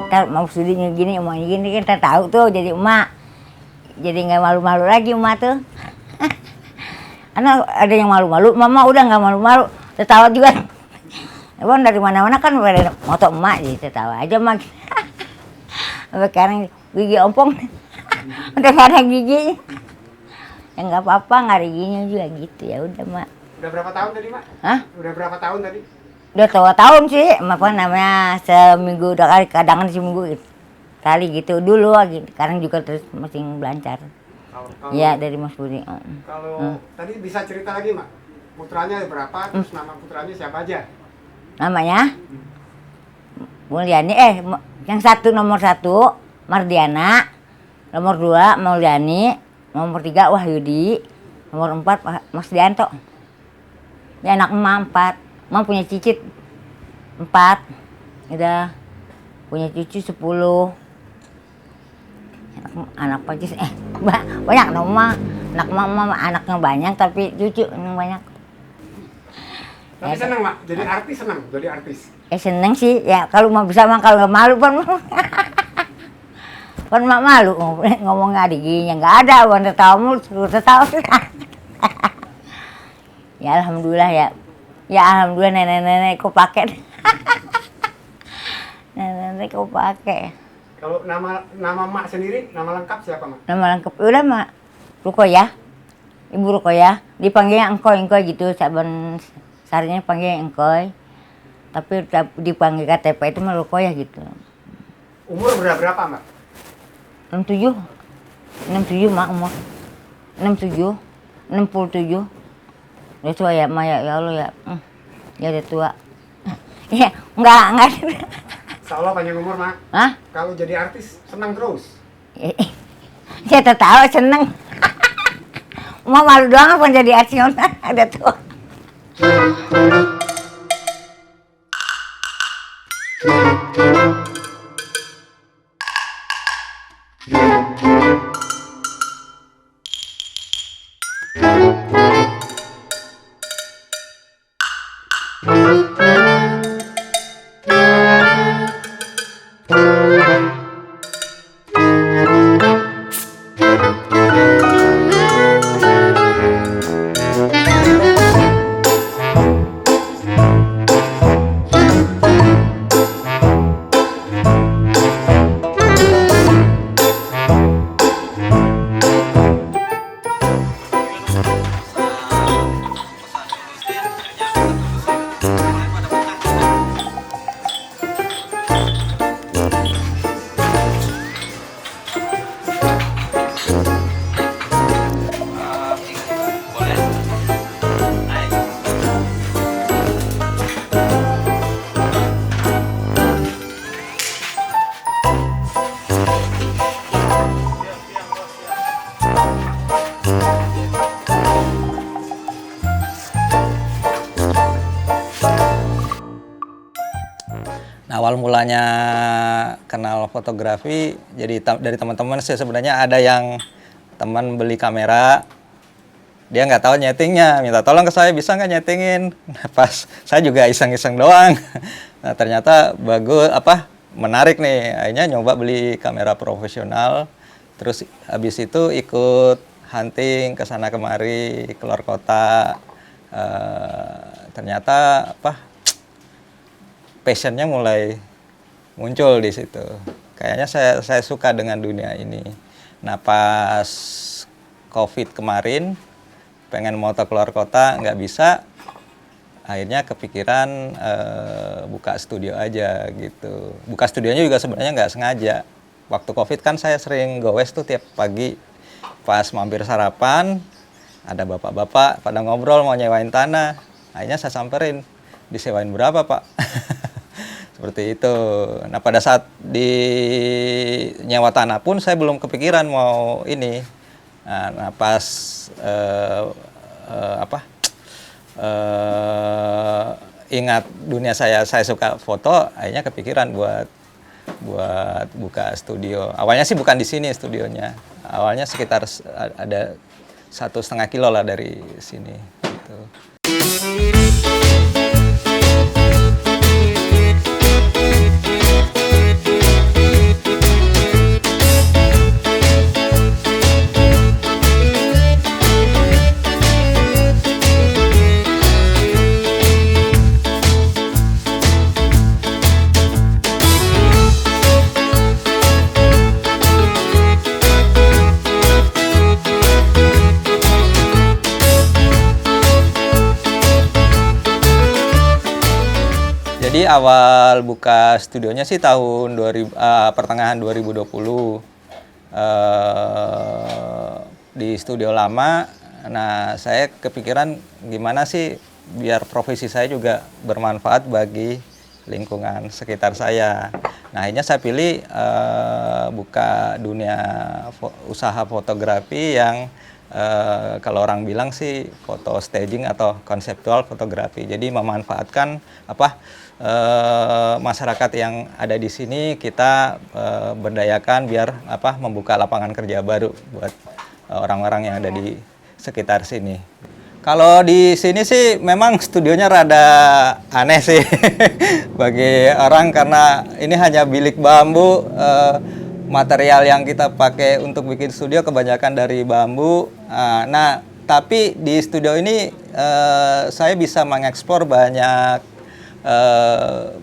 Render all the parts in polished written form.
ntar mau studinya gini, emaknya gini, kita tahu tuh jadi emak. Jadi nggak malu-malu lagi emak tuh. Karena ada yang malu-malu, mama udah nggak malu-malu, tertawa juga. Emang dari mana-mana kan pada moto emak, jadi tertawa aja emak. Sampai sekarang gigi ompong, udah nggak ada giginya. Ya nggak apa-apa, nggak ada giginya juga gitu, ya udah mak. Udah berapa tahun tadi, Mak? Hah? Udah berapa tahun tadi? Udah tua tahun sih, apa namanya, seminggu udah kali, kadang seminggu kali gitu dulu lagi. Sekarang juga terus masih belancar. Iya, dari Mas Budi. Kalau tadi bisa cerita lagi, Mak? Putranya berapa, terus nama putranya siapa aja? Namanya? Mulyani, yang nomor satu, Mardiana. Nomor 2, Mulyani. Nomor 3, Wahyudi. Nomor 4, Mas Dianto. Ya anak emak 4. Emak punya cicit 4. Udah punya cucu 10. Anak pagi banyak nama. Anak mama anaknya banyak tapi cucu yang banyak. Tapi seneng, Mak? Jadi artis seneng? Jadi artis? Seneng sih, ya kalau mau bisa mah, kalau nggak malu pun kan mak malu ngomong nggak giginya nggak ada, bukan tertawa. Ya alhamdulillah ya. Ya alhamdulillah nenek-nenek kok pakai. Nenek kok pakai. Kalau nama Mak sendiri, nama lengkap siapa, Mak? Nama lengkap udah Mak Rukoyah. Ibu Rukoyah. Dipanggilnya engkoy gitu, saban sarinya panggilnya engkoy. Tapi dipanggil KTP itu mah Rukoyah gitu. Umur berapa, Mak? 67 Mak umur. 67. Udah tua ya, Maya, ya Allah ya. Ya udah tua. Ya, enggak. Insya Allah panjang umur, Mak. Hah? Kalau jadi artis, senang terus? Saya tertawa, seneng. Mau malu doang apa jadi artis, udah tua. Nah, awal mulanya kenal fotografi, jadi dari teman-teman sih sebenarnya ada yang teman beli kamera, dia nggak tahu nyetingnya, minta tolong ke saya, bisa nggak nyetingin? Nah, pas saya juga iseng-iseng doang. Nah, ternyata bagus, menarik nih, akhirnya nyoba beli kamera profesional, terus habis itu ikut hunting ke sana kemari, keluar kota, ternyata passionnya mulai muncul di situ. Kayaknya saya suka dengan dunia ini. Nah, pas COVID kemarin, pengen moto keluar kota, nggak bisa. Akhirnya kepikiran buka studio aja gitu. Buka studionya juga sebenarnya nggak sengaja. Waktu COVID kan saya sering gowes tuh tiap pagi. Pas mampir sarapan, ada bapak-bapak pada ngobrol mau nyewain tanah. Akhirnya saya samperin, disewain berapa, Pak? Seperti itu. Nah, pada saat di nyewa tanah pun saya belum kepikiran mau ini. Nah, pas ingat dunia saya suka foto, akhirnya kepikiran buat buka studio. Awalnya sih bukan di sini studionya. Awalnya sekitar ada 1,5 kilo lah dari sini. Gitu. awal buka studionya sih tahun pertengahan 2020 di studio lama. Nah, saya kepikiran gimana sih biar profesi saya juga bermanfaat bagi lingkungan sekitar saya. Nah, akhirnya saya pilih buka dunia usaha fotografi yang kalau orang bilang sih foto staging atau konseptual fotografi. Jadi memanfaatkan masyarakat yang ada di sini, kita berdayakan biar membuka lapangan kerja baru buat orang-orang yang ada di sekitar sini. Kalau di sini sih memang studionya rada aneh sih bagi orang, karena ini hanya bilik bambu. Material yang kita pakai untuk bikin studio kebanyakan dari bambu. Nah, tapi di studio ini saya bisa mengeksplor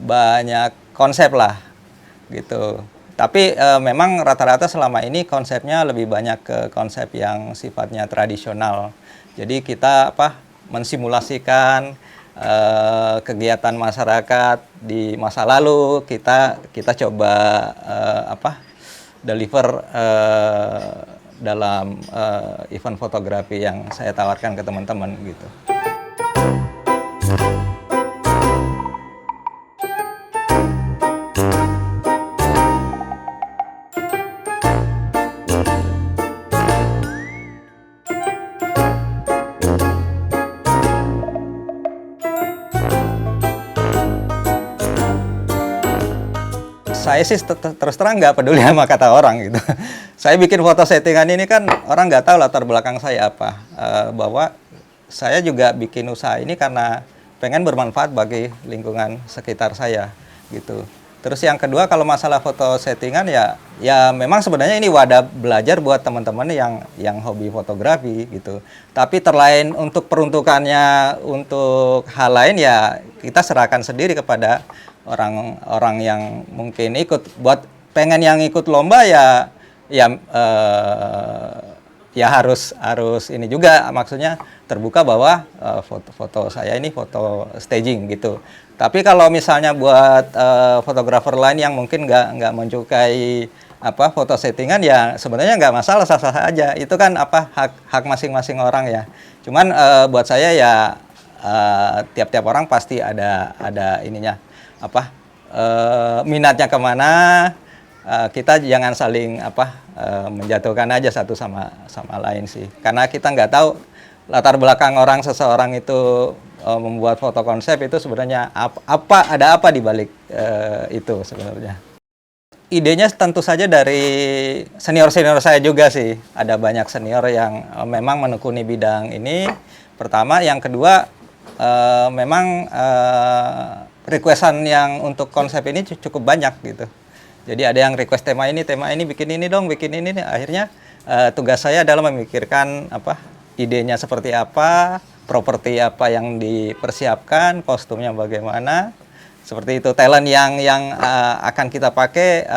banyak konsep lah gitu. Tapi memang rata-rata selama ini konsepnya lebih banyak ke konsep yang sifatnya tradisional. Jadi kita mensimulasikan kegiatan masyarakat di masa lalu, kita coba deliver dalam event fotografi yang saya tawarkan ke teman-teman gitu. Saya sih terus terang nggak peduli sama kata orang gitu. Saya bikin foto settingan ini kan orang nggak tahu latar belakang saya apa. Bahwa saya juga bikin usaha ini karena pengen bermanfaat bagi lingkungan sekitar saya gitu. Terus yang kedua, kalau masalah foto settingan ya memang sebenarnya ini wadah belajar buat teman-teman yang hobi fotografi gitu. Tapi terlain untuk peruntukannya untuk hal lain, ya kita serahkan sendiri kepada orang-orang yang mungkin ikut. Buat pengen yang ikut lomba ya harus ini juga, maksudnya terbuka bahwa foto saya ini foto staging gitu. Tapi kalau misalnya buat fotografer lain yang mungkin nggak menyukai foto settingan, ya sebenarnya nggak masalah, sah-sah aja. Itu kan hak masing-masing orang ya. Cuman buat saya ya tiap-tiap orang pasti ada ininya minatnya kemana. Kita jangan saling menjatuhkan aja satu sama lain sih, karena kita nggak tahu latar belakang seseorang itu membuat foto konsep itu sebenarnya ada apa di balik itu sebenarnya. Idenya tentu saja dari senior saya juga sih. Ada banyak senior yang memang menekuni bidang ini. Pertama, yang kedua memang requestan yang untuk konsep ini cukup banyak gitu. Jadi ada yang request tema ini bikin ini dong, bikin ini. Akhirnya tugas saya adalah memikirkan idenya seperti apa, properti apa yang dipersiapkan, kostumnya bagaimana, seperti itu. Talent yang akan kita pakai,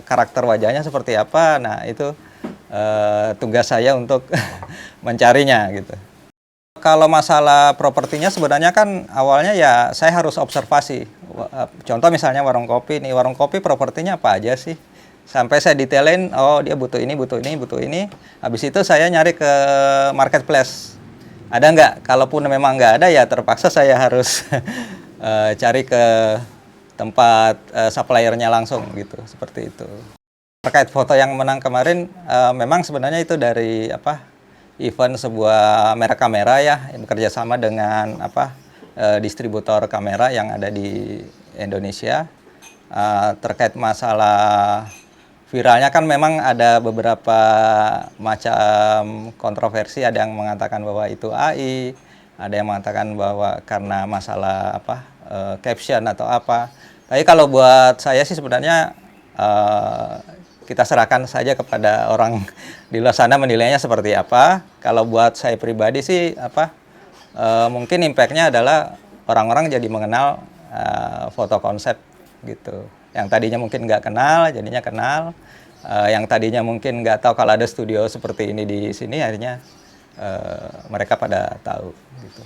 karakter wajahnya seperti apa. Nah, itu tugas saya untuk mencarinya gitu. Kalau masalah propertinya sebenarnya kan awalnya ya saya harus observasi. Contoh misalnya warung kopi nih, warung kopi propertinya apa aja sih? Sampai saya detailin, oh dia butuh ini, butuh ini, butuh ini. Habis itu saya nyari ke marketplace. Ada nggak? Kalaupun memang nggak ada, ya terpaksa saya harus cari ke tempat suppliernya langsung gitu, seperti itu. Terkait foto yang menang kemarin, memang sebenarnya itu dari event sebuah merek kamera ya, yang bekerja sama dengan distributor kamera yang ada di Indonesia. Terkait masalah viralnya kan memang ada beberapa macam kontroversi. Ada yang mengatakan bahwa itu AI, ada yang mengatakan bahwa karena masalah caption atau apa. Tapi kalau buat saya sih sebenarnya kita serahkan saja kepada orang di luar sana menilainya seperti apa. Kalau buat saya pribadi sih mungkin impact-nya adalah orang-orang jadi mengenal foto konsep gitu. Yang tadinya mungkin nggak kenal, jadinya kenal. Yang tadinya mungkin nggak tahu kalau ada studio seperti ini di sini, akhirnya mereka pada tahu gitu.